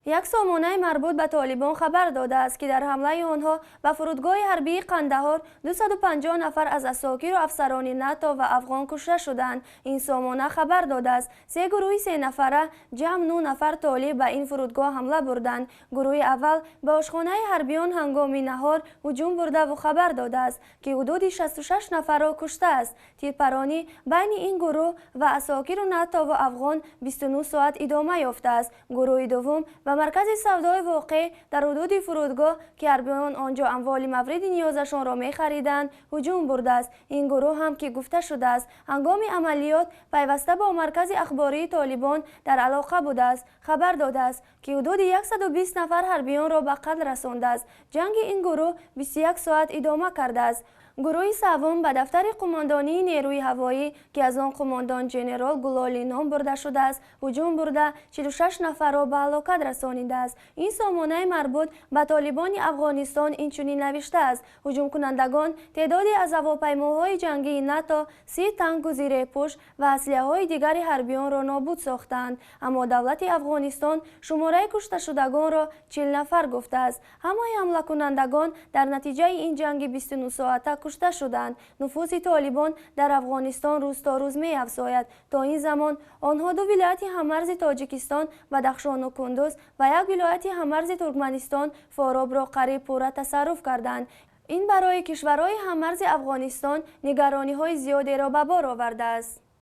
یک سامانه مربوط به طالبان خبر داده است که در حمله آنها به فرودگاه حربی قندهار 250 نفر از اساکیر و افسران ناتو و افغان کشته شدند. این سامانه خبر داده است سه گروه 3 نفره جمع 9 نفر طالب به این فرودگاه حمله بردند. گروه اول به آشخانه حربیان هنگام نهار هجوم برده و خبر داده است که حدود 66 نفر را کشته است. تیرپرانی بین این گروه و اساکیر ناتو و افغان 29 ساعت ادامه یافته است. گروه دوم و مرکز سودای واقع در حدود فرودگاه که حربیان آنجا اموال مورد نیازشان را می‌خریدند هجوم برده است. این گروه هم که گفته شده است هنگام عملیات پیوسته با مرکز اخباری طالبان در علاقه بوده است. خبر داده است که حدود 120 نفر حربیان را به قتل رسانده است. جنگ این گروه 21 ساعت ادامه کرده است. گروه سوم به دفتر قماندانی نیروی هوایی که از آن قماندان جنرال گلالی نام برده شده است هجوم برده 46 نفر را به هلاکت رسانیده است. این سامانه مربوط به طالبان افغانستان اینچنین نوشته است: هجوم کنندگان تعدادی از هواپیماهای جنگی ناتو، 30 تانک و زیرپوش و اسلحه‌های دیگر حربیان را نابود ساختند، اما دولت افغانستان شماره کشته شدگان را 40 نفر گفته است. همه حمله کنندگان در نتیجه این جنگ 29 ساعته کشته شدند. نفوذ طالبان در افغانستان روز تا روز می افزاید. تا این زمان آنها 2 ولایت هممرز تاجیکستان بدخشان و کندوز و 1 ولایت هممرز ترکمنستان فاراب را قریب پوره تصرف کردند. این برای کشورهای هممرز افغانستان نگرانی های زیادی را به بار آورده است.